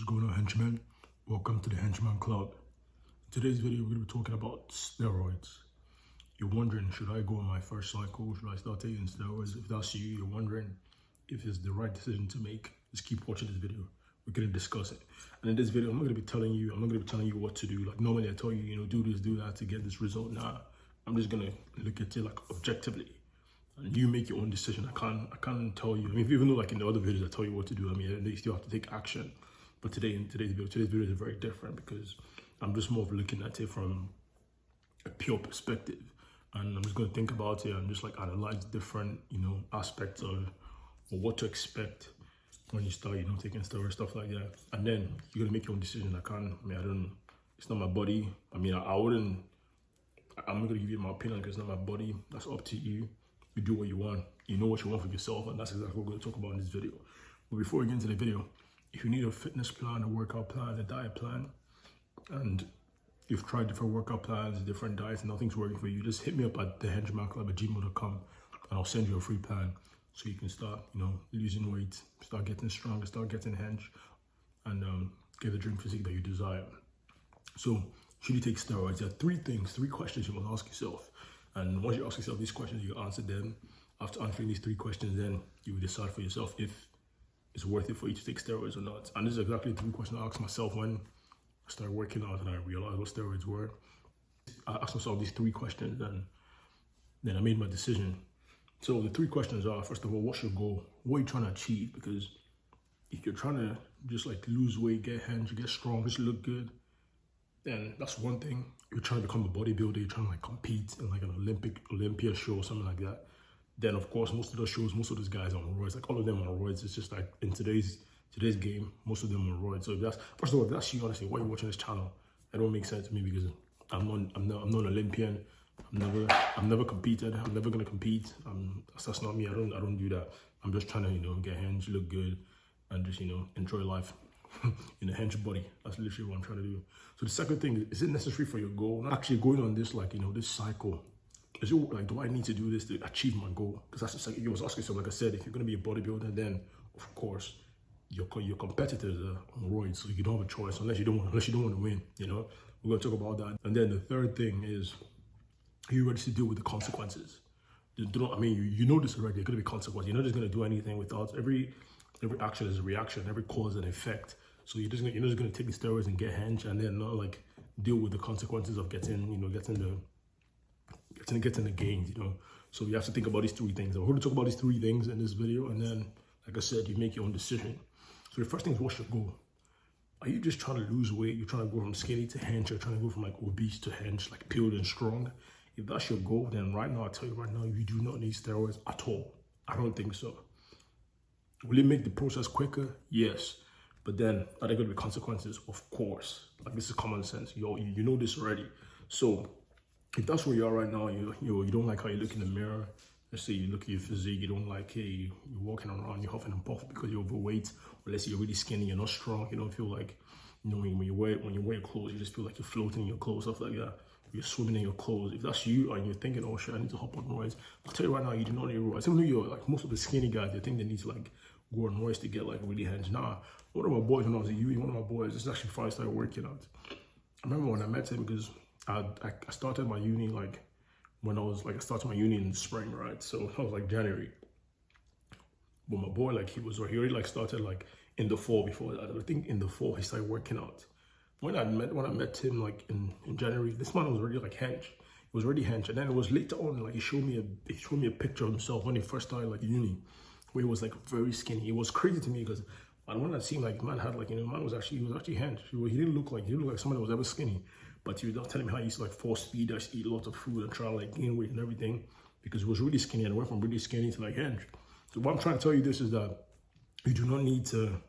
going on, henchmen? Welcome to the Henchman Club. In today's video, we're going to be talking about steroids. You're wondering, should I go on my first cycle? Should I start taking steroids? If that's you, you're wondering if it's the right decision to make, just keep watching this video. We're going to discuss it. And in this video, I'm not going to be telling you what to do. Like normally I tell you, do this, do that to get this result. Nah, I'm just going to look at it like objectively. And you make your own decision. I can't tell you. I mean, even though like in the other videos I tell you what to do, I mean, you still have to take action. But today's video is very different because I'm just more of looking at it from a pure perspective. And I'm just going to think about it and just like analyze different, aspects of what to expect when you start, taking steroids, stuff like that. And then you're going to make your own decision. It's not my body. I'm not going to give you my opinion because it's not my body. That's up to you. You do what you want. You know what you want for yourself, and that's exactly what we're going to talk about in this video. But before we get into the video, if you need a fitness plan, a workout plan, a diet plan, and you've tried different workout plans, different diets, and nothing's working for you, just hit me up at thehenchmanclub@gmail.com and I'll send you a free plan so you can start, losing weight, start getting stronger, start getting hench, and get the dream physique that you desire. So, should you take steroids? There are three questions you must ask yourself. And once you ask yourself these questions, you answer them. After answering these three questions, then you will decide for yourself if it's worth it for you to take steroids or not. And this is exactly the three questions I asked myself when I started working out and I realized what steroids were. I asked myself these three questions and then I made my decision. So the three questions are, first of all, what's your goal? What are you trying to achieve? Because if you're trying to just like lose weight, get hench, get strong, just look good, then that's one thing. You're trying to become a bodybuilder, you're trying to like compete in like an Olympia show or something like that. Then of course, most of those shows, most of those guys are on roids, like all of them are on roids. It's just like in today's game, most of them are on roids. So first of all, if that's you, honestly, why are you watching this channel? It don't make sense to me because I'm not an Olympian. I've never competed. I'm never gonna compete. That's not me. I don't do that. I'm just trying to get hench, look good, and just enjoy life. In a hench body. That's literally what I'm trying to do. So the second thing is it necessary for your goal? Not actually going on this this cycle. Is it like, do I need to do this to achieve my goal? Because that's just like you must ask yourself. Like I said, if you're gonna be a bodybuilder, then of course your competitors are on roids, so you don't have a choice unless you don't want to win. We're gonna talk about that. And then the third thing is, are you ready to deal with the consequences? You know this already. There's gonna be consequences. You're not just gonna do anything without every action is a reaction, every cause and effect. So you're just gonna take the steroids and get hench and then not like deal with the consequences of getting the gains, So you have to think about these three things. We're going to talk about these three things in this video, and then, like I said, you make your own decision. So the first thing is, what's your goal? Are you just trying to lose weight? You're trying to go from skinny to hench, you're trying to go from like obese to hench, like peeled and strong. If that's your goal, then right now, I'll tell you right now, you do not need steroids at all. I don't think so. Will it make the process quicker? Yes. But then, are there going to be consequences? Of course. Like, this is common sense. You know this already. So, if that's where you are right now, you don't like how you look in the mirror. Let's say you look at your physique, you don't like, hey, you're walking around, you're huffing and puffing because you're overweight. Or let's say you're really skinny, you're not strong. You don't feel like, when you wear your clothes, you just feel like you're floating in your clothes, stuff like that. You're swimming in your clothes. If that's you and you're thinking, oh shit, I need to hop on roids, I'll tell you right now, you do not need roids. Even though you're like most of the skinny guys, they think they need to like go on roids to get like really hench. Nah, one of my boys when I was at uni, this is actually before I started working out. I remember when I met him because I started my uni like I started my uni in the spring, right? So that was like January. But my boy, like he already like started like in the fall before that. I think in the fall he started working out. When I met him like in January, this man was already like hench. He was already hench. And then it was later on, like he showed me a picture of himself when he first started like uni, where he was like very skinny. It was crazy to me because when I seen like man had like man was actually hench. He didn't look like somebody that was ever skinny. But he was telling me how he used to like force feed us, eat lots of food and try to like gain weight and everything because he was really skinny and went from really skinny to like hench. So what I'm trying to tell you this is that you do not need to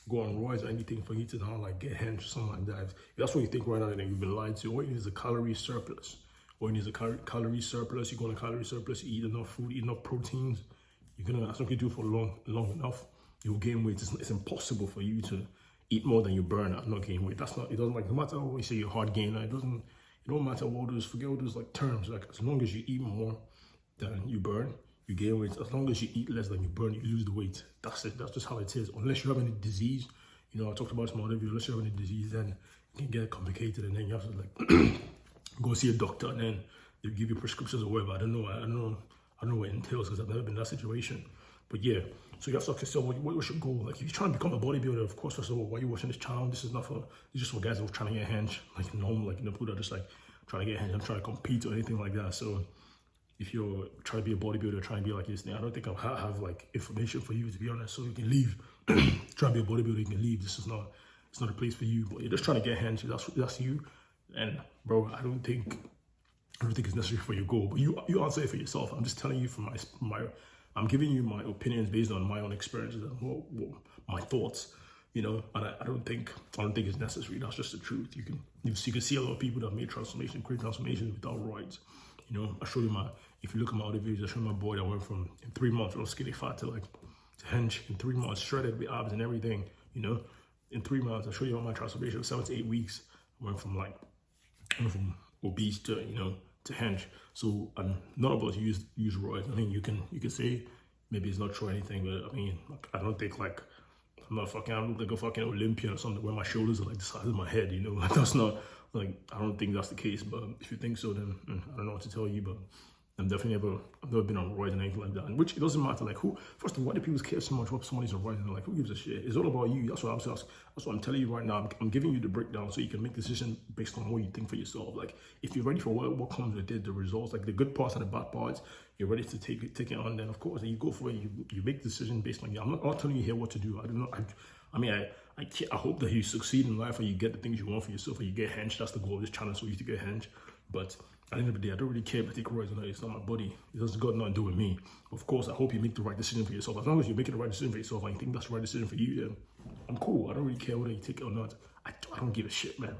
go on roids or anything for you to not like get hench or something like that. If that's what you think right now, then you've been lied to. All you need is a calorie surplus. All you need is a calorie surplus. You go on a calorie surplus, you eat enough food, eat enough proteins. That's what you do for long enough. You'll gain weight. It's impossible for you to eat more than you burn and not gain weight. It doesn't like, no matter what you say you're hard gainer, it don't matter what those, forget all those like terms. Like as long as you eat more than you burn, you gain weight. As long as you eat less than you burn, you lose the weight. That's it. That's just how it is. Unless you have any disease, You know, I talked about this in my other video. Let's say you have any disease, then it can get complicated, and then you have to like go see a doctor, and then they give you prescriptions or whatever. I don't know what it entails because I've never been in that situation. But yeah, so you have to ask yourself, what's your goal? Like, if you're trying to become a bodybuilder, of course, first of all, why are you watching this channel? This is not for, it's just for guys who are trying to get hands, like normal, like, you know, people that are just like trying to get hands and trying to compete or anything like that. So if you're trying to be a bodybuilder, trying to be like this, I don't think I have like information for you, to be honest. So you can leave. Trying to be a bodybuilder, you can leave. This is not, it's not a place for you. But you're just trying to get hands. That's you. And bro, I don't think it's necessary for your goal. But you answer it for yourself. I'm just telling you from my I'm giving you my opinions based on my own experiences and what my thoughts. You know, and I don't think it's necessary. That's just the truth. You can see a lot of people that made transformation, great transformations without roids. You know, I showed you if you look at my other videos, I showed my boy that went from in 3 months, real skinny fat to hinge in 3 months, shredded with abs and everything. You know, in 3 months, I showed you all my transformation. 7 to 8 weeks, I went from obese to, you know, to hinge. So none of us use roids. I mean, you can say maybe it's not true or anything, but I mean, I don't think like I look like a fucking Olympian or something where my shoulders are like the size of my head, you know. Like, that's not, like, I don't think that's the case. But if you think so, then I don't know what to tell you. But I've never been on roids and anything like that. And which, it doesn't matter, like, who, first of all, why do people care so much what somebody's on roids? And like, who gives a shit? It's all about you. That's what I'm telling you right now. I'm giving you the breakdown so you can make decisions based on what you think for yourself. Like, if you're ready for what comes with it, the results, like the good parts and the bad parts, you're ready to take it on, then of course, then you go for it. You make decisions based on you. I'm not telling you here what to do. I don't know. I hope that you succeed in life and you get the things you want for yourself and you get hench. That's the goal of this channel, so you to get hench. But at the end of the day, I don't really care if I take roids or not. It's not my body. It doesn't got nothing to do with me. Of course, I hope you make the right decision for yourself. As long as you're making the right decision for yourself and you think that's the right decision for you, then I'm cool. I don't really care whether you take it or not. I don't give a shit, man.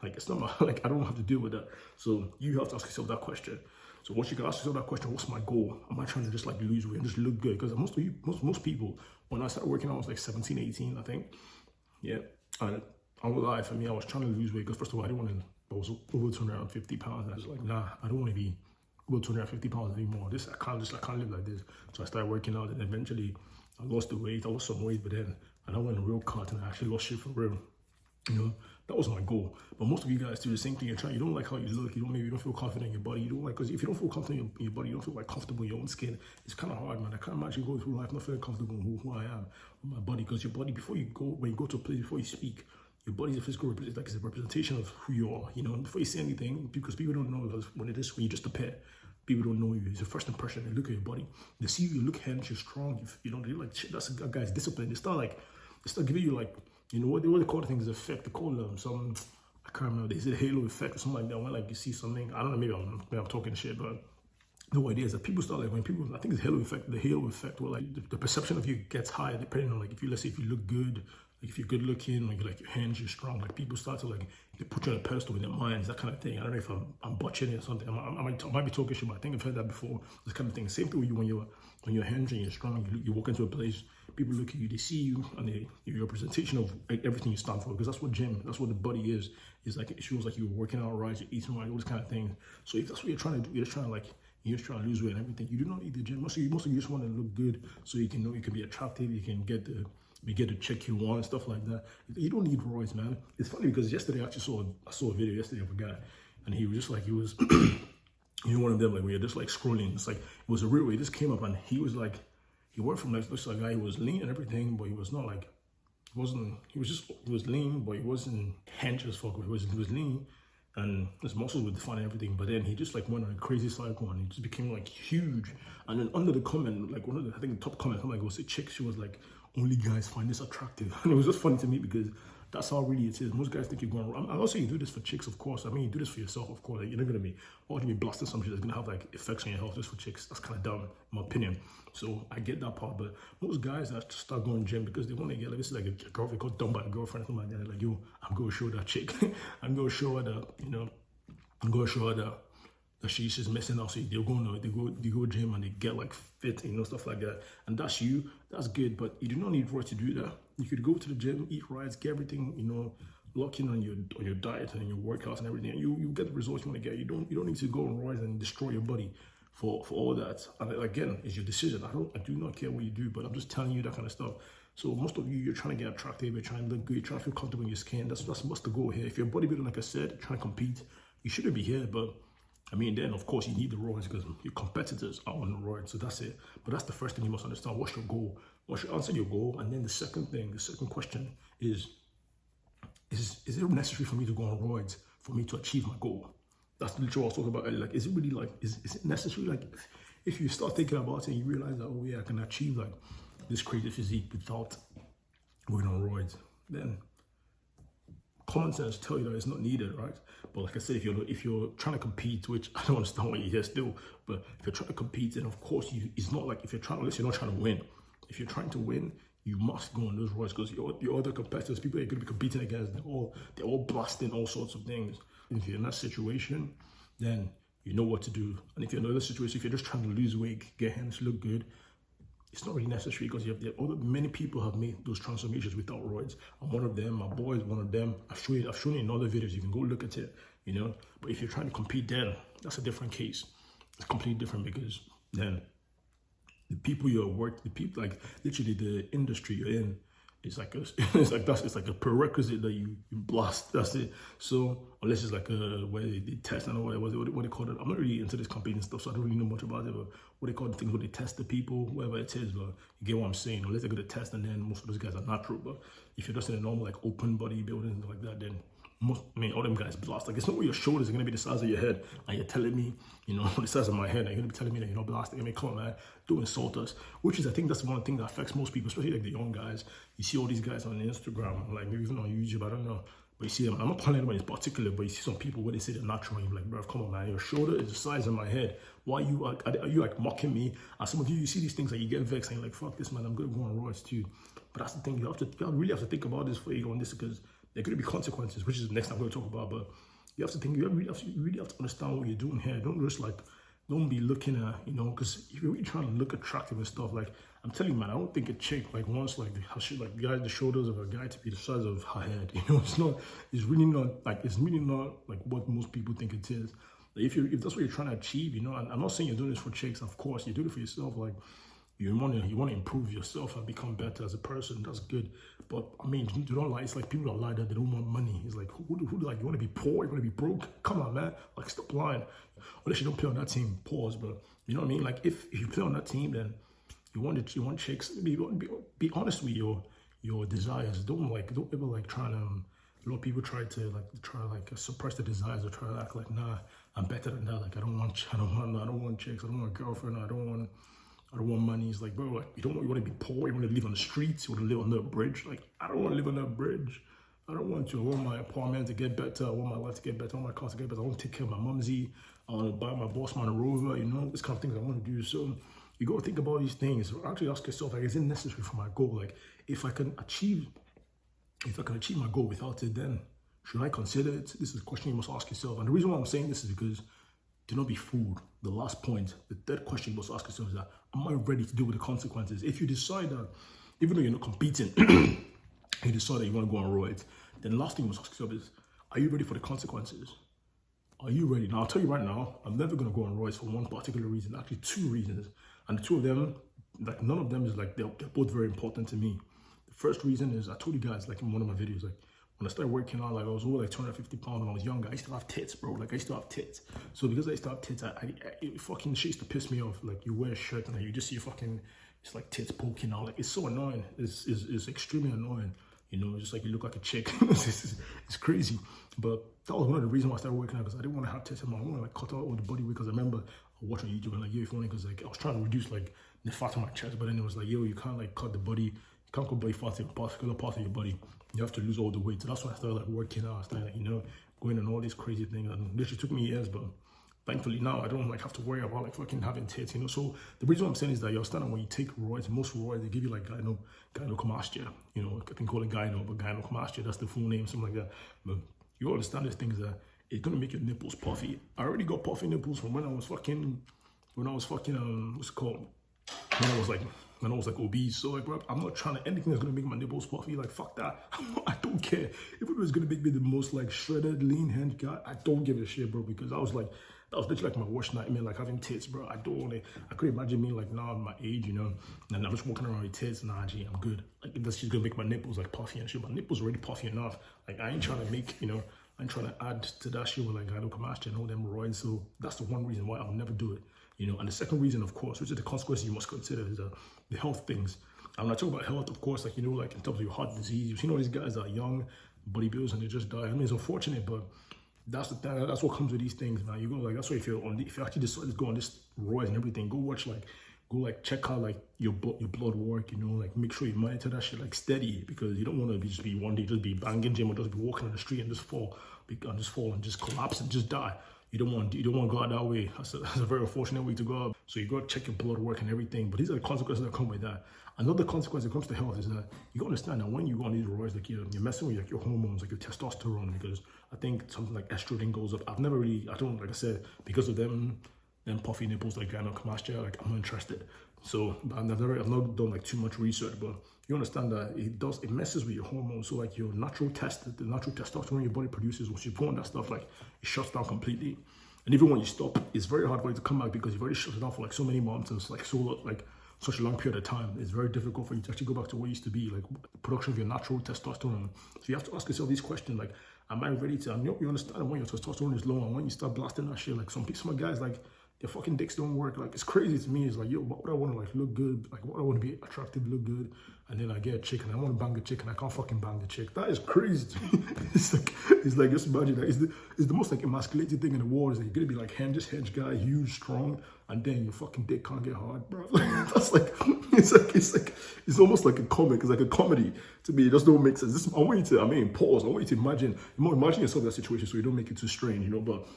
Like, it's not my, like, I don't have to deal with that. So you have to ask yourself that question. So once you can ask yourself that question, what's my goal? Am I trying to just like lose weight and just look good? Because most people, when I started working, I was like 17, 18, I think. Yeah, and I won't lie, for me, I was trying to lose weight because first of all, I didn't want to, I was over 250 pounds. And I was like, nah, I don't want to be over 250 pounds anymore. I can't live like this. So I started working out, and eventually I lost the weight. I lost some weight, but then I went a real cut and I actually lost shit for real. You know, that was my goal. But most of you guys do the same thing. You don't like how you look. You don't feel confident in your body. You don't like, because if you don't feel confident in your body, you don't feel like comfortable in your own skin. It's kind of hard, man. I can't imagine going through life not feeling comfortable in who I am, with my body. Because your body, when you go to a place, before you speak, your body is a physical representation, like it's a representation of who you are. You know, before you say anything, because people don't know, because when you just appear, people don't know you. It's your first impression. They look at your body. They see you look hench, you're strong. They're like, shit, that's a guy's discipline. They start giving you like, you know what they call the things, effect. They call them some, I can't remember. They say halo effect or something like that. When like you see something, I don't know, maybe I'm talking shit, but the idea is that people start like, when people, I think it's halo effect, the halo effect, where like the perception of you gets higher depending on like, let's say if you look good, like if you're good looking, like your hands, you're strong, like people start to like, they put you on a pedestal in their minds, that kind of thing. I don't know if I'm butchering it or something. I might be talking shit, but I think I've heard that before. This kind of thing. Same thing with you when you're hands and you're strong. You walk into a place, people look at you, they see you, and you're a representation of everything you stand for. Because that's what the body is. It's like, it shows like you're working out right, you're eating right, all this kind of thing. So if that's what you're trying to do, you're just trying to lose weight and everything. You do not need the gym. Most of you just want to look good, so you can know you can be attractive. You can get the check you want and stuff like that. You don't need roids, man. It's funny because yesterday I saw a video yesterday of a guy, and he was just like, he was you know, one of them, like, where you're just like scrolling. It's like, it was a real way. He just came up and he was like, he worked from like, looks like a guy who was lean and everything, but he was not like, he was lean, but he wasn't hench as fuck. He was lean, and his muscles were defined and everything. But then he just like went on a crazy cycle and he just became like huge. And then under the comment, like I think the top comment, something like, was a chick, she was like, only guys find this attractive. And it was just funny to me because that's how really it is. Most guys think you're going wrong. I'm not saying you do this for chicks, of course. I mean, you do this for yourself, of course. Like, you're not going to be blasting some shit that's going to have like effects on your health just for chicks. That's kind of dumb, in my opinion. So I get that part. But most guys that just start going gym because they want to get, like, this is like a girlfriend got dumped by a girlfriend or something like that. Like, yo, I'm going to show that chick. I'm going to show her that, you know, I'm going to show her that she's just missing out. So they go gym and they get like fit, you know, stuff like that. And that's good, but you do not need roids to do that. You could go to the gym, eat right, get everything, you know, lock in on your diet and your workouts and everything, and you get the results you want to get. You don't need to go on roids and destroy your body for all that. And again, it's your decision. I do not care what you do, but I'm just telling you that kind of stuff. So most of you, you're trying to get attractive, you're trying to look good, you're trying to feel comfortable in your skin. That's what's the goal here. If you're a bodybuilder, like I said, trying to compete, you shouldn't be here. But I mean, then of course you need the roids because your competitors are on the roids. So that's it. But that's the first thing you must understand. What's your goal? Once you answer your goal, and then the second question is it necessary for me to go on roids for me to achieve my goal? That's literally what I was talking about earlier. Like, is it really like, is it necessary? Like, if you start thinking about it and you realize that, oh yeah, I can achieve like this crazy physique without going on roids, then common sense tell you that it's not needed, right? But like I said, if you're trying to compete, which I don't understand why you're here still, but if you're trying to compete, then of course it's not like if you're trying, unless you're not trying to win. If you're trying to win, you must go on those roids because your other competitors, people you're going to be competing against, they're all blasting all sorts of things. If you're in that situation, then you know what to do. And if you're in another situation, if you're just trying to lose weight, get hands, look good, it's not really necessary because many people have made those transformations without roids. I'm one of them. My boy is one of them. I've shown you in other videos. You can go look at it, you know. But if you're trying to compete, then that's a different case. It's completely different because then the people the people, like literally the industry you're in, it's like a prerequisite that you blast. That's it. So unless it's like where they test, I don't know what they call it. I'm not really into this competing stuff, so I don't really know much about it. But what they call the things where they test the people, whatever it is. But you get what I'm saying. Unless they're going to test, and then most of those guys are natural. But if you're just in a normal like open bodybuilding and stuff like that, then all them guys blast. Like, it's not where your shoulders are going to be the size of your head. And you're telling me, you know, the size of my head, and you're going to be telling me that you're not blasting. I mean, come on, man. Don't insult us. Which is, I think that's one thing that affects most people, especially like the young guys. You see all these guys on Instagram, like maybe even on YouTube, I don't know. But you see them, I'm not calling anybody in particular, but you see some people where they say they're natural, and you're like, bro, come on, man. Your shoulder is the size of my head. Why are you like mocking me? And some of you see these things that you get vexed and you're like, fuck this, man. I'm going to go on roids too. But that's the thing. You really have to think about this before you go on this because there could be consequences, which is the next thing I'm going to talk about. But you have to think, you really have to understand what you're doing here. Don't be looking at, you know, because if you're really trying to look attractive and stuff, like, I'm telling you, man, I don't think a chick like wants like the shoulders of a guy to be the size of her head. You know, it's really not like what most people think it is. Like, if that's what you're trying to achieve, you know, and I'm not saying you're doing this for chicks, of course, you're doing it for yourself. Like, you want to improve yourself and become better as a person. That's good. But I mean, you don't lie. It's like people that lie that they don't want money. It's like, who like, you want to be poor? You want to be broke? Come on, man. Like, stop lying. Unless you don't play on that team, pause. But you know what I mean? Like, if you play on that team, then you want chicks. Be honest with your desires. Don't ever like try to. A lot of people try to suppress the desires or try to act like, nah, I'm better than that. Like, I don't want chicks. I don't want a girlfriend. I don't want money. It's like, bro, like, you want to be poor. You want to live on the streets. You want to live under a bridge. Like, I don't want to live on that bridge. I don't want to. I want my apartment to get better. I want my life to get better. I want my car to get better. I want to take care of my mumsy. I want to buy my boss man a Rover. You know, this kind of things I want to do. So you got to think about these things. Actually ask yourself, like, is it necessary for my goal? Like, if I can achieve my goal without it, then should I consider it? This is a question you must ask yourself. And the reason why I'm saying this is because do not be fooled. The last point, the third question you must ask yourself is that, am I ready to deal with the consequences? If you decide that, even though you're not competing, you decide that you want to go on roids, then the last thing you must ask yourself is, are you ready for the consequences? Are you ready? Now, I'll tell you right now, I'm never going to go on roids for one particular reason, actually two reasons. And the two of them, like, none of them is like, they're both very important to me. The first reason is, I told you guys, like in one of my videos, like, when I started working out, like, I was over like 250 pounds when I was younger. I used to have tits, bro. Like, I used to have tits. So because I used to have tits, it fucking shit used to piss me off. Like, you wear a shirt and like, you just see fucking, it's like tits poking out. Like, it's so annoying. It's extremely annoying. You know, it's just like you look like a chick. It's crazy. But that was one of the reasons why I started working out, because I didn't want to have tits in my own. I want to like cut out all the body weight, because I remember watching YouTube and like, yo, if only, because like I was trying to reduce like the fat on my chest, but then it was like, yo, you can't like cut the body, you can't cut body fat in a particular part of your body. You have to lose all the weight. So that's why I started like working out. I started like, you know, going on all these crazy things, and literally took me years, but thankfully now I don't like have to worry about like fucking having tits, you know. So the reason I'm saying is that you're standing when you take roids, most roids, they give you like gynecomastia, you know, I can call it gyno, but gynecomastia, that's the full name, something like that. But you understand these things that it's gonna make your nipples puffy. I already got puffy nipples from when I was fucking what's it called? When I was like obese. So like, bro, I'm not trying to anything that's gonna make my nipples puffy. Like, fuck that. I don't care. If it was gonna make me the most like shredded, lean hand guy, I don't give a shit, bro, because I was like, That was literally like my worst nightmare, like having tits, bro. I don't want it. I could imagine me like now at my age, you know, and I'm just walking around with tits. Nah, gee, I'm good. Like if that's just gonna make my nipples like puffy and shit. My nipples already puffy enough. Like I ain't trying to make, you know, I'm trying to add to that shit with like gynecomastia and all them roids. So that's the one reason why I'll never do it. You know, and the second reason, of course, which is the consequences you must consider, is the health things. And when I talk about health, of course, like, you know, like in terms of your heart disease, you've seen all these guys that are young, bodybuilders, and they just die. I mean, it's unfortunate, but that's the thing. That's what comes with these things, man. You go like, that's why if you actually decide to go on this roids and everything, go check out like your blood work, you know, like make sure you monitor that shit like steady, because you don't want to just be one day just be banging gym or just be walking on the street and just fall and just collapse and just die. You don't want to go out that way. That's a very unfortunate way to go out. So you got to check your blood work and everything. But these are the consequences that come with that. Another consequence that comes to health is that you got to understand that when you go on these roids, like you're messing with like your hormones, like your testosterone, because I think something like estrogen goes up. Like I said, because of them puffy nipples like gynecomastia, like I'm not interested. So I've not done like too much research, but you understand that it messes with your hormones. So like your the natural testosterone your body produces, once you put on that stuff, like it shuts down completely. And even when you stop, it's very hard for you to come back, because you've already shut it down for like so many months, and it's like such a long period of time. It's very difficult for you to actually go back to what used to be, like production of your natural testosterone. So you have to ask yourself these questions, like, am I ready to, and you understand when your testosterone is low and when you start blasting that shit, like some guys, like, their fucking dicks don't work. Like, it's crazy to me. It's like, yo, what would I want to like look good? Like, what I want to be attractive, look good, and then I get a chick and I want to bang a chick and I can't fucking bang the chick. That is crazy to me. It's like just imagine that. It's the most like emasculated thing in the world. Is that you're gonna be like hench guy, huge, strong, and then your fucking dick can't get hard, bro. That's like it's almost like a comic. It's like a comedy to me. It just don't make sense. I want you to pause. I want you to imagine yourself in that situation so you don't make it too strange, you know, but.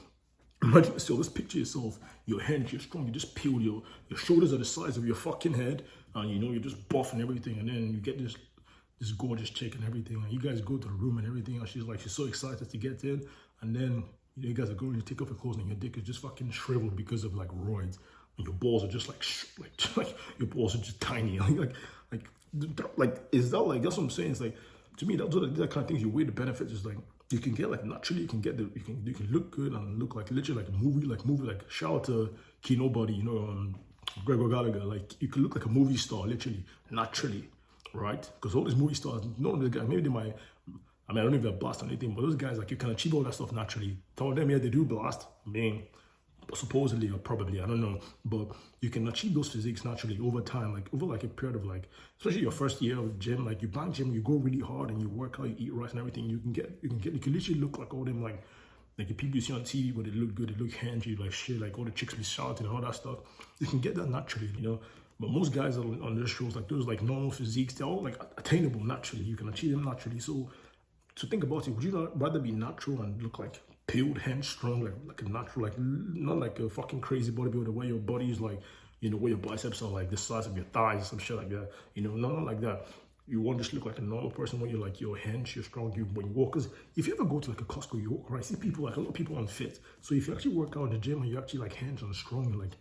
Imagine yourself, just picture yourself, your hands, you're strong, you just peel, your shoulders are the size of your fucking head, and you know, you're just buff and everything, and then you get this gorgeous chick and everything, and you guys go to the room and everything, and she's so excited to get in, and then you guys are going to take off your clothes and your dick is just fucking shriveled because of like roids, and your balls are just like your balls are just tiny, is that like, that's what I'm saying, it's like, to me, that's the kind of things you weigh the benefits, is like, you can get like naturally, you can look good and look like literally like a movie, like shout out to Kino Body, you know, Gregor Gallagher, like you can look like a movie star literally, naturally, right? Because all these movie stars, none of the guys, maybe they might, I don't know if they're blast or anything, but those guys, like, you can achieve all that stuff naturally. Some of them, yeah, they do blast, supposedly or probably, I don't know, but you can achieve those physiques naturally over time, like over like a period of like, especially your first year of gym, like you bang gym, you go really hard and you work out, you eat right and everything, you can literally look like all them like the people you see on TV where they look good, they look handy, like shit, like all the chicks be shouting and all that stuff. You can get that naturally, you know. But most guys on those shows, like those like normal physiques, they're all like attainable naturally. You can achieve them naturally. So think about it, would you not rather be natural and look like peeled, strong, like a natural, like not like a fucking crazy bodybuilder where your body is like, you know, where your biceps are like the size of your thighs or some shit like that, you know, not like that. You want to just look like a normal person when you're like, you're hench, you're strong, when you walk. Because if you ever go to like a Costco, you walk, right, see people, like a lot of people unfit. So if you actually work out in the gym and you're actually like hench and strong and like,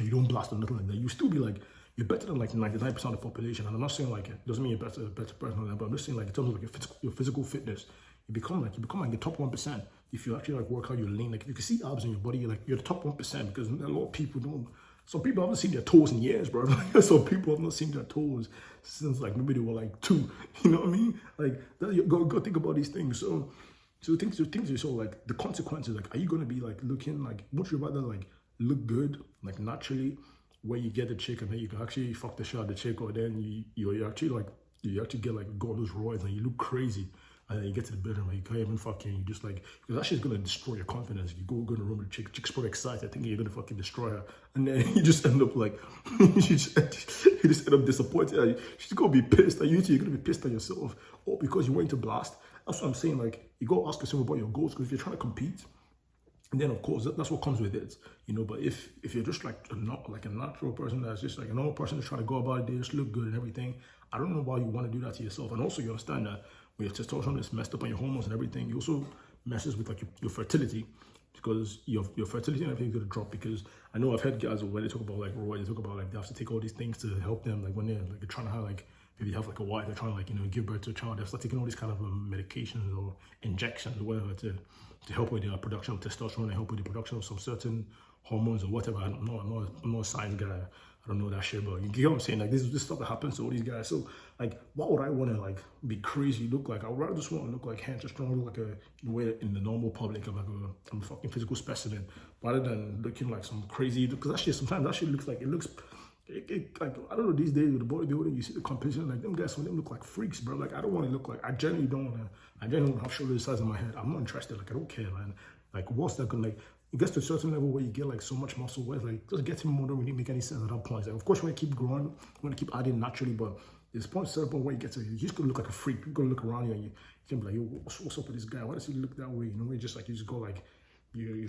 you don't blast or nothing like that, you still be like, you're better than like 99% of the population. And I'm not saying like, it doesn't mean you're a better person than that, but I'm just saying like, in terms of like your physical fitness, you become like the top 1%. If you actually like work out, you're lean, like if you can see abs in your body, you're the top 1%, because a lot of people don't. Some people haven't seen their toes in years, bro. Some people have not seen their toes since like maybe they were like 2. You know what I mean? Like that, you go think about these things. So things are so like the consequences. Like, are you gonna be like looking like? Would you rather like look good like naturally, where you get the chick and then you can actually fuck the shit out of the chick, or then you actually get like go on those roids and you look crazy? And then you get to the bedroom and you can't even fucking, you just like, because that shit's gonna destroy your confidence. You go in the room with the chick's probably excited, thinking you're gonna fucking destroy her. And then you just end up like, you just end up disappointed. She's gonna be pissed at you too, you're gonna be pissed at yourself. Or because you went to blast. That's what I'm saying, like, you gotta ask yourself about your goals, because if you're trying to compete, and then of course, that's what comes with it, you know. But if you're just like a natural person that's just like a normal person that's trying to go about it, just look good and everything, I don't know why you want to do that to yourself. And also you understand that when your testosterone is messed up on your hormones and everything, you also messes with like your fertility, because your fertility and everything's gonna drop. Because I know I've heard guys when they talk about like roids, they talk about like they have to take all these things to help them, like when they're like trying to have like maybe they have like a wife, they're trying to like, give birth to a child, they start taking all these kind of medications or injections or whatever to help with the production of testosterone and help with the production of some certain hormones or whatever. I don't know. I'm not a science guy. I don't know that shit, but you get what I'm saying? Like this stuff that happens to all these guys. So like, why would I want to like be crazy look like? I would rather just want to look like hands strong, look like a way in the normal public, I'm like I'm a fucking physical specimen, rather than looking like some crazy. Because that shit sometimes that shit looks like like I don't know, these days with the bodybuilding, you see the competition, like them guys, some of them look like freaks, bro. Like I don't want to look like, I genuinely don't want to. I genuinely want to have shoulders the size of my head. I'm not interested. Like I don't care, man. Like what's that gonna like? It gets to a certain level where you get like so much muscle, where it's like just getting more don't really make any sense at that point. Like, of course, you want to keep growing, you want to keep adding naturally, but there's a certain point where you get to, you just gonna look like a freak. You're gonna look around you and you can be like, yo, what's up with this guy? Why does he look that way? You know, you just like, you just go like, you're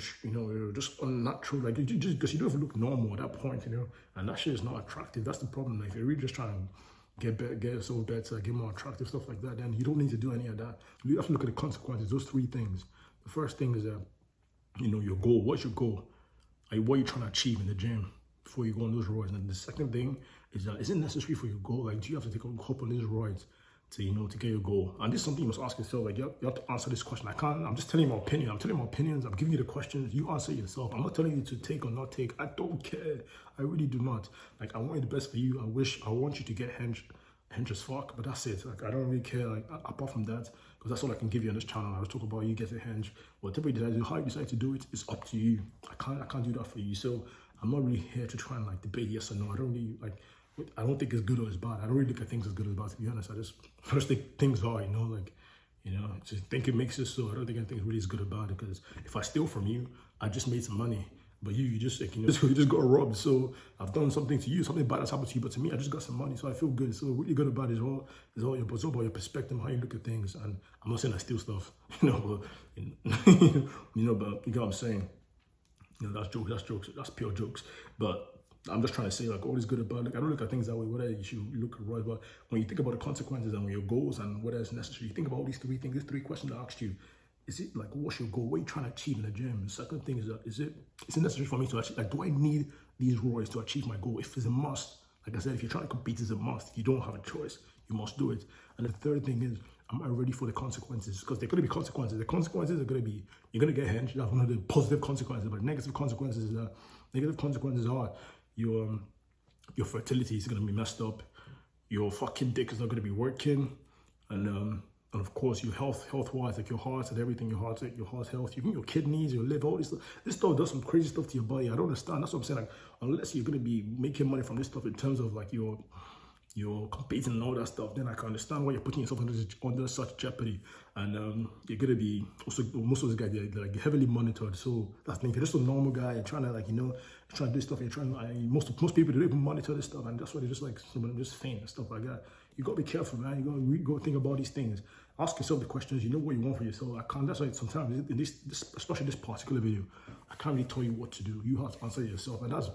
just unnatural, like you just because you don't even look normal at that point, and that shit is not attractive. That's the problem. Like if you're really just trying to get better, get yourself better, get more attractive, stuff like that, then you don't need to do any of that. You have to look at the consequences. Those three things. The first thing is that your goal. What's your goal? Like what are you trying to achieve in the gym before you go on those roids? And the second thing is that is it necessary for your goal? Like do you have to take a couple of these roids to get your goal? And this is something you must ask yourself. Like you have to answer this question. I'm just telling you my opinion. I'm telling you my opinions. I'm giving you the questions. You answer yourself. I'm not telling you to take or not take. I don't care. I really do not. Like I want the best for you. I want you to get hench as fuck, but that's it. Like I don't really care. Like apart from that, because that's all I can give you on this channel. I was talking about you get a hench. Whatever you decide to do, how you decide to do it is up to you. I can't do that for you. So I'm not really here to try and like debate yes or no. I don't really like. I don't think it's good or it's bad. I don't really look at things as good or bad, to be honest. I just think things are, just think it makes it so. I don't think anything really is good or bad, because if I steal from you, I just made some money. But you just like, you just got robbed. So I've done something to you, something bad has happened to you, but to me, I just got some money, so I feel good. So what you're good about is all it's all about your perspective, how you look at things. And I'm not saying I steal stuff, but but you know what I'm saying. That's jokes, that's pure jokes. But I'm just trying to say, like, all is good about, like, I don't look at things that way, whether you should look at right, but when you think about the consequences and your goals and whether it's necessary, you think about all these three things, these three questions I asked you. Is it like, what's your goal? What are you trying to achieve in the gym? The second thing is that, is it necessary for me to achieve, like, do I need these roids to achieve my goal? If it's a must, like I said, if you're trying to compete, it's a must. If you don't have a choice, you must do it. And the third thing is, am I ready for the consequences? Because there are going to be consequences. The consequences are going to be, you're going to get hench. That's one of the positive consequences. But negative consequences are your fertility is going to be messed up. Your fucking dick is not going to be working. And of course, your health-wise, like your heart and everything, your heart health, your kidneys, your liver, all this stuff. This stuff does some crazy stuff to your body. I don't understand. That's what I'm saying. Like, unless you're going to be making money from this stuff in terms of like you're competing and all that stuff, then I can understand why you're putting yourself under such jeopardy. And you're gonna be also, most of these guys, they're like heavily monitored. So that's the thing. If you're just a normal guy and trying to like trying to do stuff, most people don't even monitor this stuff, and that's why they're just like some of them just faint and stuff like that. You gotta be careful, man. You gotta go think about these things. Ask yourself the questions. You know what you want for yourself. That's why sometimes in this especially this particular video, I can't really tell you what to do. You have to answer yourself, and that's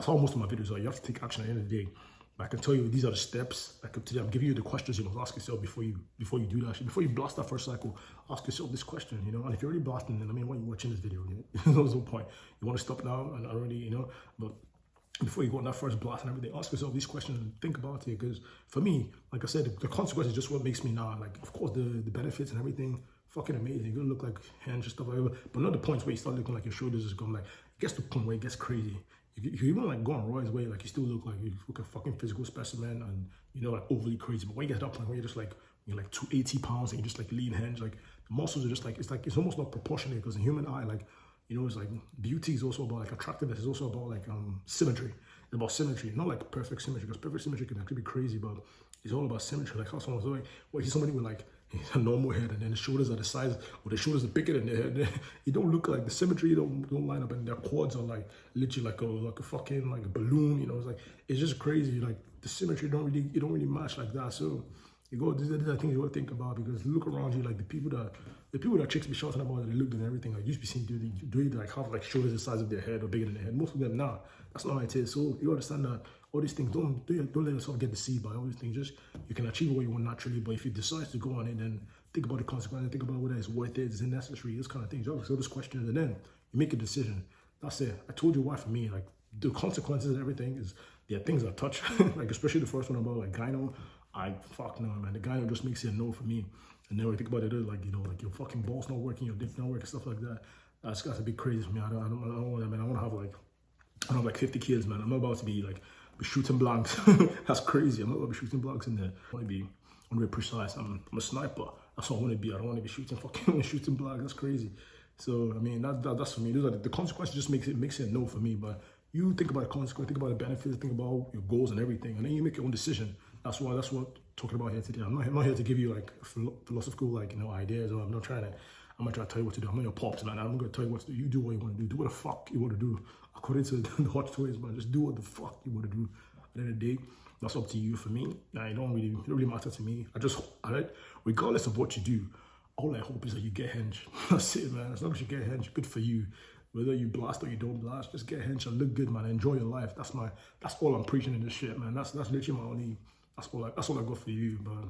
how most of my videos are. You have to take action at the end of the day. But I can tell you these are the steps. Today I'm giving you the questions you must ask yourself before you do that. Before you blast that first cycle, ask yourself this question, And if you're already blasting, then why are you watching this video? There's no point. You want to stop now and already, But before you go on that first blast and everything, ask yourself these questions and think about it. Because for me, like I said, the consequence is just what makes me now. Like, of course, the benefits and everything, fucking amazing. You're gonna look like hands and stuff like that. But not the points where you start looking like your shoulders is going like, it gets to the point where it gets crazy. You even like go on roids way, like you still look like a fucking physical specimen and like overly crazy. But when you get to that point where you're just like, you're like 280 pounds and you're just like lean hinge, like the muscles are just like, it's almost not proportionate, because the human eye, like, it's like beauty is also about like attractiveness, is also about like symmetry. It's about symmetry, not like perfect symmetry, because perfect symmetry can actually be crazy, but it's all about symmetry. Like how someone's like, well, you see somebody with like a normal head and then the shoulders are the size, or the shoulders are bigger than their head. You don't look like the symmetry, you don't line up, and their quads are like literally like a fucking like a balloon. It's just crazy. Like the symmetry you don't really match like that. So these are things you want to think about, because look around you, like the people that chicks be shouting about, they look and everything. Like you used to be seen do like have like shoulders the size of their head or bigger than their head. Most of them now, that's not how it is. So you understand that all these things, don't let yourself get deceived by all these things. Just you can achieve what you want naturally, but if you decide to go on it, then think about the consequences, think about whether it's worth it, is it necessary, this kind of things. You ask all those questions and then you make a decision. That's it. I told you why for me, like the consequences and everything is there are things I touch, like especially the first one about like gyno. fuck no, man. The gyno just makes it a no for me. And then when I think about it, like, you know, like your fucking balls not working, your dick not working, stuff like that. That's got to be crazy for me. I don't want that, man. I want to have like 50 kids, man. I'm not about to be like shooting blanks. That's crazy. I'm not about to be shooting blanks in there. I want to be precise. I'm a sniper. That's what I want to be. I don't want to be shooting blanks. That's crazy. So I mean, that's for me. Those are the consequences. Just makes it no for me. But you think about the consequence, think about the benefits, think about your goals and everything, and then you make your own decision. That's what I'm talking about here today. I'm not here to give you like philosophical ideas, or I'm not trying to tell you what to do. I'm not your pops, man. I'm not gonna tell you what to do. You do what you want to do. Do what the fuck you want to do. According to the hot toys, man. Just do what the fuck you want to do. At the end of the day, that's up to you. For me, it don't really matter to me. Regardless of what you do, all I hope is that you get hench. That's it, man. As long as you get hench, good for you. Whether you blast or you don't blast, just get hench and look good, man. Enjoy your life. That's all I'm preaching in this shit, man. That's literally my only. That's all I got for you. But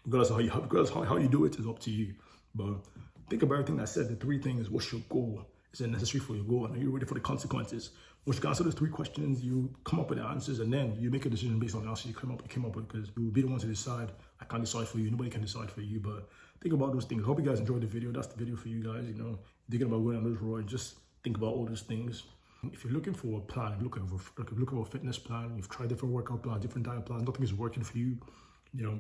regardless of how you do it is up to you. But think about everything I said. The three things: what's your goal? Is it necessary for your goal? And are you ready for the consequences? Once you answer those three questions, you come up with the answers, and then you make a decision based on the answers you came up with. Because you will be the one to decide. I can't decide for you. Nobody can decide for you. But think about those things. Hope you guys enjoyed the video. That's the video for you guys. You know, thinking about going on those roids. Just think about all those things. If you're looking for a plan, looking for a fitness plan, you've tried different workout plans, different diet plans, nothing is working for you, you know,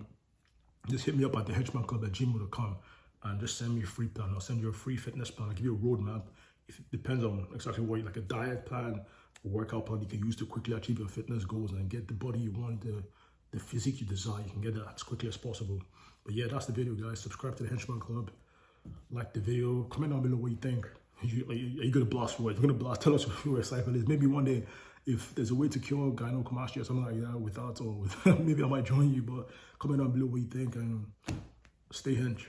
just hit me up at thehenchmanclub@gmail.com and just send me a free plan. I'll send you a free fitness plan. I'll give you a roadmap. If it depends on exactly what you like, a diet plan, a workout plan you can use to quickly achieve your fitness goals and get the body you want, the physique you desire. You can get that as quickly as possible. But yeah, that's the video, guys. Subscribe to the Henchman Club. Like the video. Comment down below what you think. Are you gonna blast for it? You're gonna blast. Tell us what your cycle is. Maybe one day, if there's a way to cure gynecomastia or something like that without or with, maybe I might join you. But comment down below what you think and stay hench.